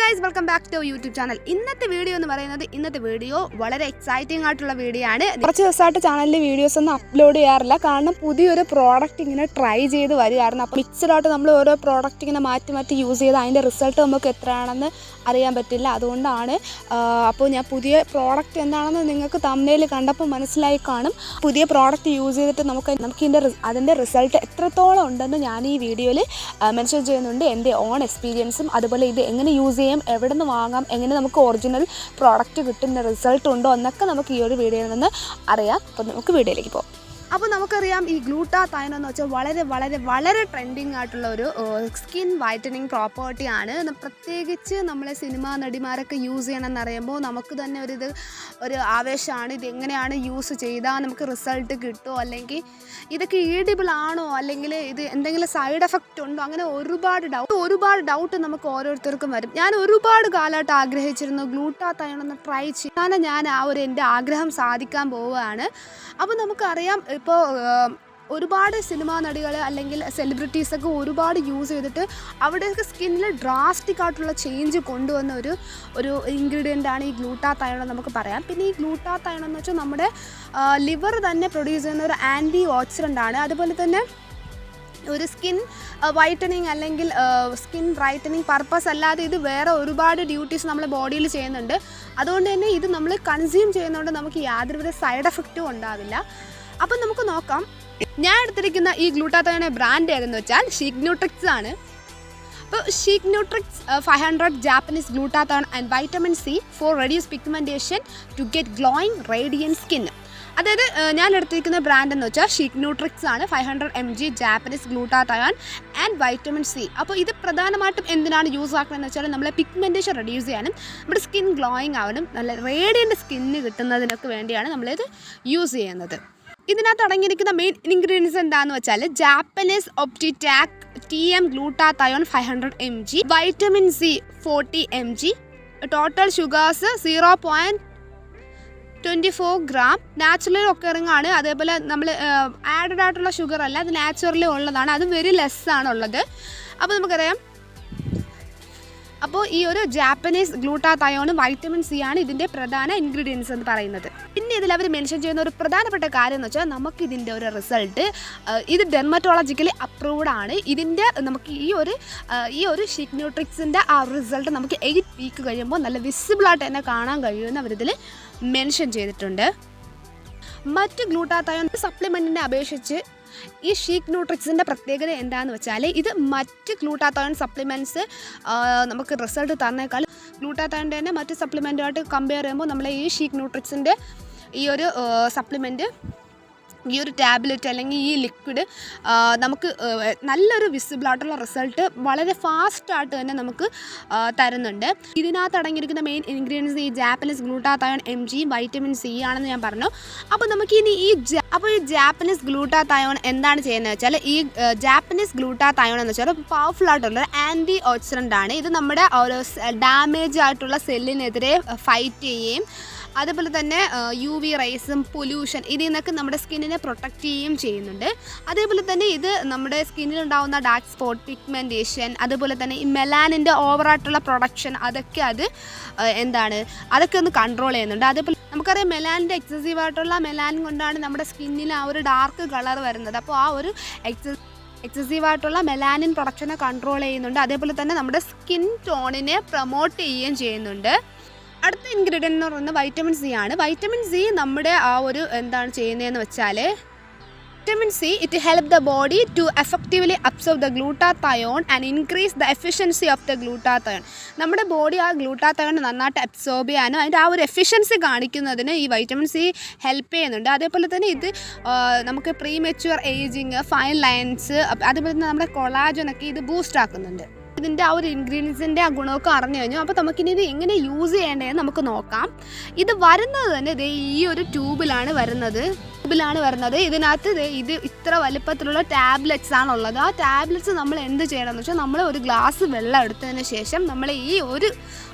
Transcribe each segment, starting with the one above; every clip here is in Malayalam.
Guys, welcome back to YouTube channel. ഇന്നത്തെ വീഡിയോ വളരെ എക്സൈറ്റിംഗ് ആയിട്ടുള്ള വീഡിയോ ആണ്. കുറച്ച് ദിവസമായിട്ട് ചാനലിൽ വീഡിയോസ് ഒന്നും അപ്ലോഡ് ചെയ്യാറില്ല, കാരണം പുതിയൊരു പ്രോഡക്റ്റ് ഇങ്ങനെ ട്രൈ ചെയ്ത് വരികയായിരുന്നു. അപ്പോൾ മിക്സഡ് ആയിട്ട് നമ്മൾ ഓരോ പ്രോഡക്റ്റ് ഇങ്ങനെ മാറ്റി യൂസ് ചെയ്ത് അതിൻ്റെ റിസൾട്ട് നമുക്ക് എത്രയാണെന്ന് അറിയാൻ പറ്റില്ല. അതുകൊണ്ടാണ് അപ്പോൾ ഞാൻ പുതിയ പ്രോഡക്റ്റ് എന്താണെന്ന് നിങ്ങൾക്ക് തംബ്നെയിൽ കണ്ടപ്പോൾ മനസ്സിലായി കാണും. പുതിയ പ്രോഡക്റ്റ് യൂസ് ചെയ്തിട്ട് നമുക്ക് അതിൻ്റെ റിസൾട്ട് എത്രത്തോളം ഉണ്ടെന്ന് ഞാൻ ഈ വീഡിയോയിൽ മെൻഷൻ ചെയ്യുന്നുണ്ട്. എൻ്റെ ഓൺ എക്സ്പീരിയൻസും അതുപോലെ ഇത് എങ്ങനെ യൂസ് ചെയ്യാം, എവിടെ നിന്ന് വാങ്ങാം, എങ്ങനെ നമുക്ക് ഒറിജിനൽ പ്രോഡക്റ്റ് കിട്ടുന്ന റിസൾട്ട് ഉണ്ടോ എന്നൊക്കെ നമുക്ക് ഈ ഒരു വീഡിയോയിൽ നിന്ന് അറിയാം. അപ്പോൾ നമുക്ക് വീഡിയോയിലേക്ക് പോകാം. അപ്പോൾ നമുക്കറിയാം, ഈ ഗ്ലൂട്ടാതയോൺ എന്ന് വെച്ചാൽ വളരെ വളരെ വളരെ ട്രെൻഡിങ് ആയിട്ടുള്ള ഒരു സ്കിൻ വൈറ്റനിങ് പ്രോപ്പർട്ടിയാണ്. പ്രത്യേകിച്ച് നമ്മളെ സിനിമാ നടിമാരൊക്കെ യൂസ് ചെയ്യണമെന്ന് അറിയുമ്പോൾ നമുക്ക് തന്നെ ഒരു ആവേശമാണ്. ഇതെങ്ങനെയാണ് യൂസ് ചെയ്താൽ നമുക്ക് റിസൾട്ട് കിട്ടുമോ, അല്ലെങ്കിൽ ഇതൊക്കെ ഈഡിബിൾ ആണോ, അല്ലെങ്കിൽ ഇത് എന്തെങ്കിലും സൈഡ് എഫക്റ്റ് ഉണ്ടോ, അങ്ങനെ ഒരുപാട് ഡൗട്ട് നമുക്ക് ഓരോരുത്തർക്കും വരും. ഞാൻ ഒരുപാട് കാലമായിട്ട് ആഗ്രഹിച്ചിരുന്നു ഗ്ലൂട്ടാതയോൺ ഒന്ന് ട്രൈ ചെയ്യാൻ. ഞാൻ എൻ്റെ ആഗ്രഹം സാധിക്കാൻ പോവുകയാണ്. അപ്പോൾ നമുക്കറിയാം, ഇപ്പോൾ ഒരുപാട് സിനിമാ നടികൾ അല്ലെങ്കിൽ സെലിബ്രിറ്റീസൊക്കെ ഒരുപാട് യൂസ് ചെയ്തിട്ട് അവിടെയൊക്കെ സ്കിന്നിൽ ഡ്രാസ്റ്റിക് ആയിട്ടുള്ള ചേഞ്ച് കൊണ്ടുവന്ന ഒരു ഇൻഗ്രീഡിയൻ്റ് ആണ് ഈ ഗ്ലൂട്ടാതയോൺ എന്ന് നമുക്ക് പറയാം. പിന്നെ ഈ ഗ്ലൂട്ടാതയോൺ എന്ന് വെച്ചാൽ നമ്മുടെ ലിവർ തന്നെ പ്രൊഡ്യൂസ് ചെയ്യുന്ന ഒരു ആൻറ്റി ഓക്സിഡൻ്റ് ആണ്. അതുപോലെ തന്നെ ഒരു സ്കിൻ വൈറ്റനിങ് അല്ലെങ്കിൽ സ്കിൻ ബ്രൈറ്റനിങ് പർപ്പസ് അല്ലാതെ ഇത് വേറെ ഒരുപാട് ഡ്യൂട്ടീസ് നമ്മുടെ ബോഡിയിൽ ചെയ്യുന്നുണ്ട്. അതുകൊണ്ട് തന്നെ ഇത് നമ്മൾ കൺസ്യൂം ചെയ്യുന്നതുകൊണ്ട് നമുക്ക് യാതൊരുവിധ സൈഡ് എഫക്റ്റും ഉണ്ടാവില്ല. അപ്പം നമുക്ക് നോക്കാം. ഞാൻ എടുത്തിരിക്കുന്ന ഈ ഗ്ലൂട്ടാതയോൺ ബ്രാൻഡ് ഏതെന്ന് വെച്ചാൽ ഷീക്ക് ന്യൂട്രിക്സ് ആണ്. അപ്പോൾ Sheek Nutrix 500 Japanese glutathione and vitamin C for reduce pigmentation to get glowing radiant skin. അതായത് ഞാൻ എടുത്തിരിക്കുന്ന ബ്രാൻഡ് എന്ന് വെച്ചാൽ ഷീക്ക് ന്യൂട്രിക്സ് ആണ്. 500 mg Japanese glutathione and vitamin C. അപ്പോൾ ഇത് പ്രധാനമായിട്ടും എന്തിനാണ് യൂസ് ആക്കുന്നതെന്ന് വെച്ചാൽ നമ്മളെ പിഗ്മെൻറ്റേഷൻ റെഡ്യൂസ് ചെയ്യാനും നമ്മുടെ സ്കിൻ ഗ്ലോയിങ് ആവാനും നല്ല റേഡിയൻ്റ് സ്കിന്ന് കിട്ടുന്നതിനൊക്കെ വേണ്ടിയാണ് നമ്മളിത് യൂസ് ചെയ്യുന്നത്. ഇതിനകത്ത് അടങ്ങിയിരിക്കുന്ന മെയിൻ ഇൻഗ്രീഡിയൻസ് എന്താണെന്ന് വെച്ചാൽ ജാപ്പനീസ് ഒപ്റ്റിറ്റാക് TM glutathione 500 mg, vitamin C 40 mg, total sugars 0.24 ഗ്രാം, നാച്ചുറലി ഒക്കറിങ് ആണ്. അതേപോലെ നമ്മൾ ആഡഡ് ആയിട്ടുള്ള ഷുഗർ അല്ല, അത് നാച്ചുറലി ഉള്ളതാണ്. അത് വെരി ലെസ് ആണുള്ളത്. അപ്പോൾ നമുക്കറിയാം, അപ്പോൾ ഈ ഒരു ജാപ്പനീസ് ഗ്ലൂട്ടാതയോണും വൈറ്റമിൻ സി ആണ് ഇതിൻ്റെ പ്രധാന ഇൻഗ്രീഡിയൻസ് എന്ന് പറയുന്നത്. പിന്നെ ഇതിൽ അവർ മെൻഷൻ ചെയ്യുന്ന ഒരു പ്രധാനപ്പെട്ട കാര്യം എന്ന് വെച്ചാൽ നമുക്കിതിൻ്റെ ഒരു റിസൾട്ട് ഇത് ഡെർമറ്റോളജിക്കലി അപ്രൂവ്ഡ് ആണ്. ഇതിൻ്റെ നമുക്ക് ഈ ഒരു ഷീക്ക് ന്യൂട്രിക്സിൻ്റെ ആ റിസൾട്ട് നമുക്ക് 8 വീക്ക് കഴിയുമ്പോൾ നല്ല വിസിബിളായിട്ട് തന്നെ കാണാൻ കഴിയുമെന്ന് അവരിതിൽ മെൻഷൻ ചെയ്തിട്ടുണ്ട്. മറ്റ് ഗ്ലൂട്ടാതയോൺ സപ്ലിമെൻറ്റിനെ അപേക്ഷിച്ച് ഈ ഷീക്ക് ന്യൂട്രിക്സിൻ്റെ പ്രത്യേകത എന്താണെന്ന് വെച്ചാൽ ഇത് മറ്റ് ഗ്ലൂട്ടാതയോൺ സപ്ലിമെൻറ്റ്സ് നമുക്ക് റിസൾട്ട് തന്നേക്കാൾ ഗ്ലൂട്ടാതയോണിൻ്റെ തന്നെ മറ്റ് സപ്ലിമെൻറ്റുമായിട്ട് കമ്പയർ ചെയ്യുമ്പോൾ നമ്മളെ ഈ ഷീക്ക് ന്യൂട്രിക്സിൻ്റെ ഈ ഒരു സപ്ലിമെൻറ്റ്, ഈ ഒരു ടാബ്ലറ്റ് അല്ലെങ്കിൽ ഈ ലിക്വിഡ് നമുക്ക് നല്ലൊരു വിസിബിളായിട്ടുള്ള റിസൾട്ട് വളരെ ഫാസ്റ്റായിട്ട് തന്നെ നമുക്ക് തരുന്നുണ്ട്. ഇതിനകത്ത് അടങ്ങിയിരിക്കുന്ന മെയിൻ ഇൻഗ്രീഡിയൻസ് ഈ Japanese glutathione mg, vitamin C ആണെന്ന് ഞാൻ പറഞ്ഞു. അപ്പോൾ നമുക്കിനി ഈ ജാപ്പനീസ് ഗ്ലൂട്ടാതയോൺ എന്താണ് ചെയ്യുന്നത് വെച്ചാൽ, ഈ ജാപ്പനീസ് ഗ്ലൂട്ടാതയോൺ എന്ന് വെച്ചാൽ പവർഫുൾ ആയിട്ടുള്ള ആൻറ്റി ഓക്സിഡൻ്റ് ആണ്. ഇത് നമ്മുടെ ഓരോ ഡാമേജ് ആയിട്ടുള്ള സെല്ലിനെതിരെ ഫൈറ്റ് ചെയ്യുകയും അതുപോലെ തന്നെ UV റേസും പൊല്യൂഷൻ ഇതിൽ നിന്നൊക്കെ നമ്മുടെ സ്കിന്നിനെ പ്രൊട്ടക്റ്റ് ചെയ്യുകയും ചെയ്യുന്നുണ്ട്. അതേപോലെ തന്നെ ഇത് നമ്മുടെ സ്കിന്നിലുണ്ടാകുന്ന ഡാർക്ക് സ്പോട്ട്, പിഗ്മെൻറ്റേഷൻ, അതുപോലെ തന്നെ ഈ മെലാനിൻ്റെ ഓവറായിട്ടുള്ള പ്രൊഡക്ഷൻ അതൊക്കെ അതൊക്കെ ഒന്ന് കൺട്രോൾ ചെയ്യുന്നുണ്ട്. അതേപോലെ നമുക്കറിയാം, മെലാനിൻ്റെ എക്സസീവായിട്ടുള്ള മെലാനിൻ കൊണ്ടാണ് നമ്മുടെ സ്കിന്നിൽ ആ ഒരു ഡാർക്ക് കളർ വരുന്നത്. അപ്പോൾ ആ ഒരു എക്സസീവായിട്ടുള്ള മെലാനിൻ പ്രൊഡക്ഷനെ കൺട്രോൾ ചെയ്യുന്നുണ്ട്. അതേപോലെ തന്നെ നമ്മുടെ സ്കിൻ ടോണിനെ പ്രൊമോട്ട് ചെയ്യുകയും ചെയ്യുന്നുണ്ട്. അടുത്ത ഇൻഗ്രീഡിയൻ്റ് എന്ന് പറയുന്നത് വൈറ്റമിൻ സി ആണ്. വൈറ്റമിൻ സി നമ്മുടെ എന്താണ് ചെയ്യുന്നതെന്ന് വെച്ചാൽ, vitamin C it help the body to effectively absorb the glutathione and increase the efficiency of the glutathione. നമ്മുടെ ബോഡി ആ ഗ്ലൂട്ടാതയോൺ നന്നായിട്ട് അബ്സോർബ് ചെയ്യാനും അതിൻ്റെ ആ ഒരു എഫിഷ്യൻസി കാണിക്കുന്നതിന് ഈ വൈറ്റമിൻ സി ഹെൽപ്പ് ചെയ്യുന്നുണ്ട്. അതേപോലെ തന്നെ ഇത് നമുക്ക് പ്രീമെച്യൂർ ഏജിങ്, ഫൈൻ ലൈൻസ്, അതുപോലെ തന്നെ നമ്മുടെ കൊളാജനൊക്കെ ഇത് ബൂസ്റ്റ് ആക്കുന്നുണ്ട്. ഇതിൻ്റെ ആ ഒരു ഇൻഗ്രീഡിയൻസിൻ്റെ ആ ഗുണമൊക്കെ അറിഞ്ഞു കഴിഞ്ഞു. അപ്പോൾ നമുക്കിനി ഇത് എങ്ങനെ യൂസ് ചെയ്യേണ്ടതെന്ന് നമുക്ക് നോക്കാം. ഇത് വരുന്നത് തന്നെ ഈ ഒരു ട്യൂബിലാണ് വരുന്നത്. ഇതിനകത്ത് ഇത് ഇത്ര വലുപ്പത്തിലുള്ള ടാബ്ലറ്റ്സ് ആണുള്ളത്. ആ ടാബ്ലറ്റ്സ് നമ്മൾ എന്ത് ചെയ്യണമെന്ന് വെച്ചാൽ, നമ്മൾ ഒരു ഗ്ലാസ് വെള്ളം എടുത്തതിന് ശേഷം നമ്മൾ ഈ ഒരു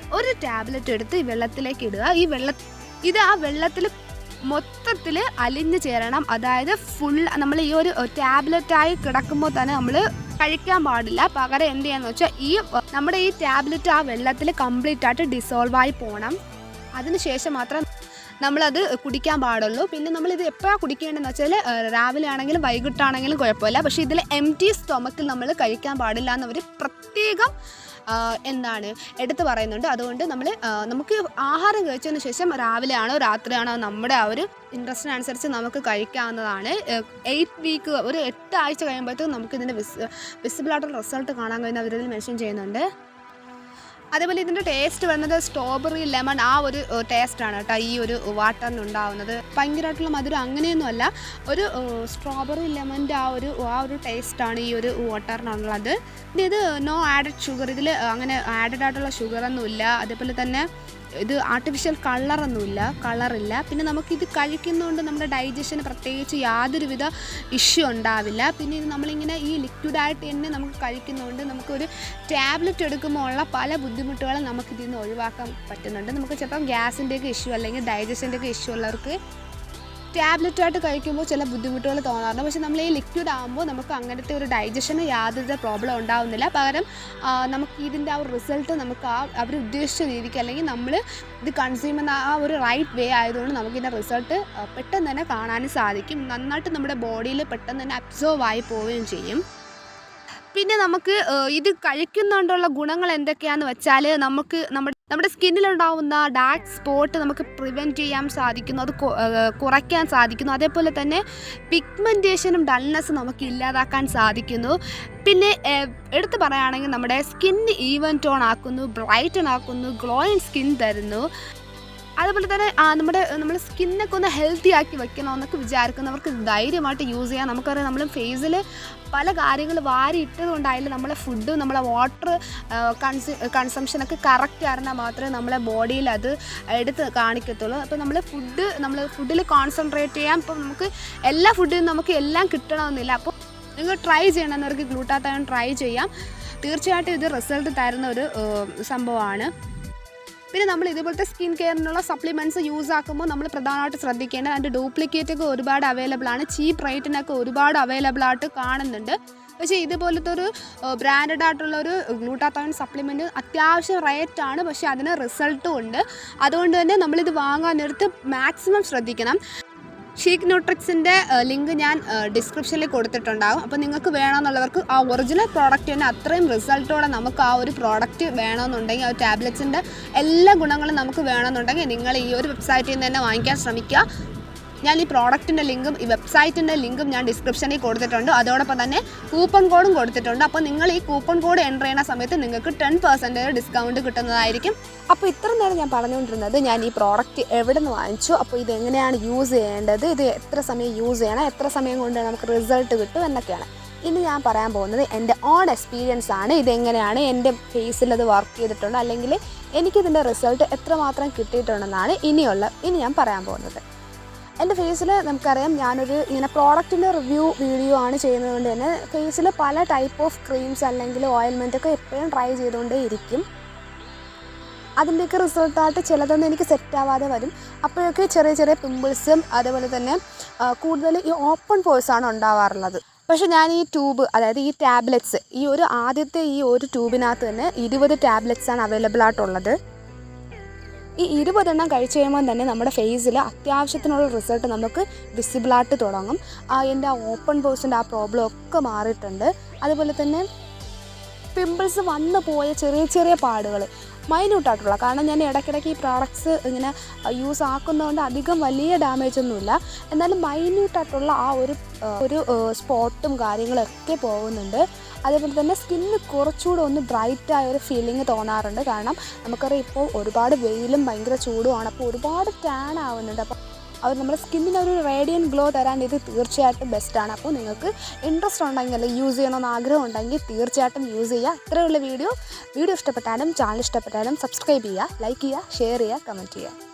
ടാബ്ലറ്റ് എടുത്ത് ഈ വെള്ളത്തിലേക്ക് ഇടുക. ഇത് ആ വെള്ളത്തിൽ മൊത്തത്തിൽ അലിഞ്ഞ് ചേരണം. അതായത് ഫുൾ നമ്മൾ ഈ ഒരു ടാബ്ലറ്റായി കിടക്കുമ്പോൾ തന്നെ നമ്മൾ കഴിക്കാൻ പാടില്ല. പകരം എന്ത് ചെയ്യാന്ന് വെച്ചാൽ നമ്മുടെ ഈ ടാബ്ലറ്റ് ആ വെള്ളത്തിൽ കംപ്ലീറ്റ് ആയിട്ട് ഡിസോൾവ് ആയി പോകണം. അതിനുശേഷം മാത്രം നമ്മളത് കുടിക്കാൻ പാടുള്ളൂ. പിന്നെ നമ്മളിത് എപ്പോഴാണ് കുടിക്കേണ്ടതെന്ന് വെച്ചാൽ രാവിലെ ആണെങ്കിലും വൈകിട്ടാണെങ്കിലും കുഴപ്പമില്ല. പക്ഷേ ഇതിൽ എംപ്റ്റി സ്റ്റൊമക്കിൽ നമ്മൾ കഴിക്കാൻ പാടില്ല എന്നവർ പ്രത്യേകം എടുത്ത് പറയുന്നുണ്ട്. അതുകൊണ്ട് നമുക്ക് ആഹാരം കഴിച്ചതിന് ശേഷം രാവിലെ ആണോ രാത്രിയാണോ നമ്മുടെ ആ ഒരു ഇൻട്രസ്റ്റിനനുസരിച്ച് നമുക്ക് കഴിക്കാവുന്നതാണ്. 8 വീക്ക് ഒരു 8 ആഴ്ച കഴിയുമ്പോഴത്തേക്കും നമുക്കിതിൻ്റെ വിസിബിളായിട്ടുള്ള റിസൾട്ട് കാണാൻ കഴിയുന്ന അവരിൽ മെൻഷൻ ചെയ്യുന്നുണ്ട്. അതേപോലെ ഇതിൻ്റെ ടേസ്റ്റ് വരുന്നത് സ്ട്രോബെറി ലെമൺ ആ ഒരു ടേസ്റ്റാണ് കേട്ടോ ഈ ഒരു വാട്ടറിനുണ്ടാവുന്നത്. ഭയങ്കരമായിട്ടുള്ള മധുരം അങ്ങനെയൊന്നുമല്ല, ഒരു സ്ട്രോബെറി ലെമണിൻ്റെ ആ ഒരു ടേസ്റ്റാണ് ഈ ഒരു വാട്ടറിനുള്ളത്. പിന്നെ ഇത് നോ ആഡഡ് ഷുഗർ, ഇതിൽ അങ്ങനെ ആഡഡ് ആയിട്ടുള്ള ഷുഗറൊന്നുമില്ല. അതേപോലെ തന്നെ ഇത് ആർട്ടിഫിഷ്യൽ കളറില്ല. പിന്നെ നമുക്കിത് കഴിക്കുന്നതുകൊണ്ട് നമ്മുടെ ഡൈജഷന് പ്രത്യേകിച്ച് യാതൊരുവിധ ഇഷ്യൂ ഉണ്ടാവില്ല. പിന്നെ ഇത് നമ്മളിങ്ങനെ ഈ ലിക്വിഡായിട്ട് തന്നെ നമുക്ക് കഴിക്കുന്നതുകൊണ്ട് നമുക്കൊരു ടാബ്ലറ്റ് എടുക്കുമ്പോൾ ഉള്ള പല ബുദ്ധിമുട്ടുകളും നമുക്കിതിൽ നിന്ന് ഒഴിവാക്കാൻ പറ്റുന്നുണ്ട്. നമുക്ക് ചിലപ്പം ഗ്യാസിൻ്റെയൊക്കെ ഇഷ്യൂ അല്ലെങ്കിൽ ഡൈജഷൻ്റെയൊക്കെ ഇഷ്യൂ ഉള്ളവർക്ക് ടാബ്ലറ്റായിട്ട് കഴിക്കുമ്പോൾ ചില ബുദ്ധിമുട്ടുകൾ തോന്നാറുണ്ട്. പക്ഷേ നമ്മൾ ഈ ലിക്വിഡ് ആകുമ്പോൾ നമുക്ക് അങ്ങനത്തെ ഒരു ഡൈജഷന് യാതൊരു പ്രോബ്ലം ഉണ്ടാവുന്നില്ല. പകരം നമുക്ക് ഇതിൻ്റെ ആ ഒരു റിസൾട്ട് നമുക്ക് അവർ ഉദ്ദേശിച്ച രീതിക്ക് അല്ലെങ്കിൽ നമ്മൾ ഇത് കൺസ്യൂം ചെയ്യുന്ന ആ ഒരു റൈറ്റ് വേ ആയതുകൊണ്ട് നമുക്കിതിൻ്റെ റിസൾട്ട് പെട്ടെന്ന് തന്നെ കാണാനും സാധിക്കും. നന്നായിട്ട് നമ്മുടെ ബോഡിയിൽ പെട്ടെന്ന് തന്നെ അബ്സോർവ് ആയി പോവുകയും ചെയ്യും. പിന്നെ നമുക്ക് ഇത് കഴിക്കുന്നതുകൊണ്ടുള്ള ഗുണങ്ങൾ എന്തൊക്കെയാണെന്ന് വെച്ചാൽ നമുക്ക് നമ്മുടെ സ്കിന്നിലുണ്ടാവുന്ന ഡാർക്ക് സ്പോട്ട് നമുക്ക് പ്രിവെൻറ്റ് ചെയ്യാൻ സാധിക്കുന്നു, അത് കുറയ്ക്കാൻ സാധിക്കുന്നു. അതേപോലെ തന്നെ പിഗ്മെൻറ്റേഷനും ഡൾനെസ്സും നമുക്ക് ഇല്ലാതാക്കാൻ സാധിക്കുന്നു. പിന്നെ എടുത്ത് പറയുകയാണെങ്കിൽ നമ്മുടെ സ്കിന്ന് ഈവൻ ടോൺ ആക്കുന്നു, ബ്രൈറ്റൻ ആക്കുന്നു, ഗ്ലോയിങ് സ്കിൻ തരുന്നു. അതുപോലെ തന്നെ നമ്മുടെ സ്കിന്നൊക്കെ ഒന്ന് ഹെൽത്തി ആക്കി വെക്കണമെന്നൊക്കെ വിചാരിക്കുന്നവർക്ക് ധൈര്യമായിട്ട് യൂസ് ചെയ്യാം. നമുക്കറിയാം നമ്മൾ ഫേസിൽ പല കാര്യങ്ങൾ വാരി ഇട്ടത് കൊണ്ടായാലും നമ്മളെ ഫുഡ് നമ്മളെ വാട്ടർ കൺസംഷനൊക്കെ കറക്റ്റ് ആയിരുന്നാൽ മാത്രമേ നമ്മളെ ബോഡിയിൽ അത് എടുത്ത് കാണിക്കത്തുള്ളൂ. അപ്പോൾ നമ്മൾ ഫുഡിൽ കോൺസെൻട്രേറ്റ് ചെയ്യാം. അപ്പോൾ നമുക്ക് എല്ലാ ഫുഡിലും നമുക്ക് എല്ലാം കിട്ടണമെന്നില്ല. അപ്പോൾ നിങ്ങൾ ട്രൈ ചെയ്യണമെന്നവർക്ക് ഗ്ലൂട്ടാത്തയോൺ ട്രൈ ചെയ്യാം. തീർച്ചയായിട്ടും ഇത് റിസൾട്ട് തരുന്ന ഒരു സംഭവമാണ്. പിന്നെ നമ്മൾ ഇതുപോലത്തെ സ്കിൻ കെയറിനുള്ള സപ്ലിമെൻറ്റ്സ് യൂസ് ആക്കുമ്പോൾ നമ്മൾ പ്രധാനമായിട്ട് ശ്രദ്ധിക്കേണ്ടത് അതിൻ്റെ ഡ്യൂപ്ലിക്കേറ്റൊക്കെ ഒരുപാട് അവൈലബിൾ ആണ്. ചീപ്പ് റേറ്റിനൊക്കെ ഒരുപാട് അവൈലബിൾ ആയിട്ട് കാണുന്നുണ്ട്. പക്ഷേ ഇതുപോലത്തെ ഒരു ബ്രാൻഡഡ് ആയിട്ടുള്ളൊരു ഗ്ലൂട്ടാത്തയോൺ സപ്ലിമെൻറ്റ് അത്യാവശ്യം റേറ്റാണ്, പക്ഷേ അതിന് റിസൾട്ടും ഉണ്ട്. അതുകൊണ്ട് തന്നെ നമ്മളിത് വാങ്ങാൻ നേരത്ത് മാക്സിമം ശ്രദ്ധിക്കണം. ഷീക്ക് ന്യൂട്രിക്സിൻ്റെ ലിങ്ക് ഞാൻ ഡിസ്ക്രിപ്ഷനിൽ കൊടുത്തിട്ടുണ്ടാകും. അപ്പോൾ നിങ്ങൾക്ക് വേണമെന്നുള്ളവർക്ക് ആ ഒറിജിനൽ പ്രോഡക്റ്റ് തന്നെ അത്രയും റിസൾട്ടോടെ നമുക്ക് ആ ഒരു പ്രോഡക്റ്റ് വേണമെന്നുണ്ടെങ്കിൽ ആ ടാബ്ലറ്റ്സിൻ്റെ എല്ലാ ഗുണങ്ങളും നമുക്ക് വേണമെന്നുണ്ടെങ്കിൽ നിങ്ങൾ ഈ ഒരു വെബ്സൈറ്റിൽ നിന്ന് തന്നെ വാങ്ങിക്കാൻ ശ്രമിക്കുക. ഞാൻ ഈ പ്രോഡക്റ്റിൻ്റെ ലിങ്കും ഈ വെബ്സൈറ്റിൻ്റെ ലിങ്കും ഞാൻ ഡിസ്ക്രിപ്ഷനിൽ കൊടുത്തിട്ടുണ്ട്. അതോടൊപ്പം തന്നെ കൂപ്പൺ കോഡും കൊടുത്തിട്ടുണ്ട്. അപ്പോൾ നിങ്ങൾ ഈ കൂപ്പൺ കോഡ് എൻ്റർ ചെയ്യുന്ന സമയത്ത് നിങ്ങൾക്ക് 10% ഡിസ്കൗണ്ട് കിട്ടുന്നതായിരിക്കും. അപ്പോൾ ഇത്ര നേരം ഞാൻ പറഞ്ഞുകൊണ്ടിരുന്നത് ഞാൻ ഈ പ്രോഡക്റ്റ് എവിടെ നിന്ന് വാങ്ങിച്ചു, അപ്പോൾ ഇതെങ്ങനെയാണ് യൂസ് ചെയ്യേണ്ടത്, ഇത് എത്ര സമയം യൂസ് ചെയ്യണം, എത്ര സമയം കൊണ്ട് നമുക്ക് റിസൾട്ട് കിട്ടും എന്നൊക്കെയാണ്. ഇനി ഞാൻ പറയാൻ പോകുന്നത് എൻ്റെ ഓൺ എക്സ്പീരിയൻസ് ആണ്. ഇതെങ്ങനെയാണ് എൻ്റെ ഫേസിൽ അത് വർക്ക് ചെയ്തിട്ടുണ്ട് അല്ലെങ്കിൽ എനിക്കിതിൻ്റെ റിസൾട്ട് എത്രമാത്രം കിട്ടിയിട്ടുണ്ടെന്നാണ് ഇനി ഞാൻ പറയാൻ പോകുന്നത്. എൻ്റെ ഫേസിൽ നമുക്കറിയാം ഇങ്ങനെ പ്രോഡക്റ്റിൻ്റെ റിവ്യൂ വീഡിയോ ആണ് ചെയ്യുന്നത് കൊണ്ട് തന്നെ ഫേസിൽ പല ടൈപ്പ് ഓഫ് ക്രീംസ് അല്ലെങ്കിൽ ഓയിൽമെൻറ്റൊക്കെ എപ്പോഴും ട്രൈ ചെയ്തുകൊണ്ടേ ഇരിക്കും. അതിൻ്റെയൊക്കെ റിസൾട്ടായിട്ട് ചിലതൊന്നും എനിക്ക് സെറ്റാവാതെ വരും. അപ്പോഴൊക്കെ ചെറിയ ചെറിയ പിമ്പിൾസും അതേപോലെ തന്നെ കൂടുതൽ ഈ ഓപ്പൺ പോഴ്സാണ് ഉണ്ടാവാറുള്ളത്. പക്ഷേ ഞാൻ ഈ ട്യൂബ്, അതായത് ഈ ടാബ്ലറ്റ്സ്, ആദ്യത്തെ ഈ ഒരു ട്യൂബിനകത്ത് തന്നെ 20 ടാബ്ലറ്റ്സാണ് അവൈലബിൾ ആയിട്ടുള്ളത്. ഈ 20 എണ്ണം കഴിച്ച് കഴിയുമ്പോൾ തന്നെ നമ്മുടെ ഫേസിൽ അത്യാവശ്യത്തിനുള്ള റിസൾട്ട് നമുക്ക് വിസിബിളായിട്ട് തുടങ്ങും. എൻ്റെ ആ ഓപ്പൺ പോഴ്സിൻ്റെ ആ പ്രോബ്ലം ഒക്കെ മാറിയിട്ടുണ്ട്. അതുപോലെ തന്നെ പിമ്പിൾസ് വന്നു പോയ ചെറിയ ചെറിയ പാടുകൾ മൈന്യൂട്ടായിട്ടുള്ള, കാരണം ഞാൻ ഇടയ്ക്കിടയ്ക്ക് ഈ പ്രോഡക്ട്സ് ഇങ്ങനെ യൂസ് ആക്കുന്നതുകൊണ്ട് അധികം വലിയ ഡാമേജ് ഒന്നുമില്ല, എന്നാലും മൈന്യൂട്ടായിട്ടുള്ള ആ ഒരു സ്പോട്ടും കാര്യങ്ങളൊക്കെ പോകുന്നുണ്ട്. അതേപോലെ തന്നെ സ്കിന്ന് കുറച്ചുകൂടെ ഒന്ന് ബ്രൈറ്റായ ഒരു ഫീലിംഗ് തോന്നാറുണ്ട്. കാരണം നമുക്കറിയാം ഇപ്പോൾ ഒരുപാട് വെയിലും ഭയങ്കര ചൂടുമാണ്, അപ്പോൾ ഒരുപാട് ടാൻ ആവുന്നുണ്ട്. അപ്പോൾ നമ്മുടെ സ്കിന്നിനൊരു റേഡിയൻ ഗ്ലോ തരാൻ ഇത് തീർച്ചയായിട്ടും ബെസ്റ്റാണ്. അപ്പോൾ നിങ്ങൾക്ക് ഇൻട്രസ്റ്റ് ഉണ്ടെങ്കിൽ അല്ലെങ്കിൽ യൂസ് ചെയ്യണമെന്ന് ആഗ്രഹം ഉണ്ടെങ്കിൽ തീർച്ചയായിട്ടും യൂസ് ചെയ്യുക. ഇത്രയുള്ള വീഡിയോ ഇഷ്ടപ്പെട്ടാലും ചാനൽ ഇഷ്ടപ്പെട്ടാലും സബ്സ്ക്രൈബ് ചെയ്യുക, ലൈക്ക് ചെയ്യുക, ഷെയർ ചെയ്യുക, കമൻറ്റ് ചെയ്യുക.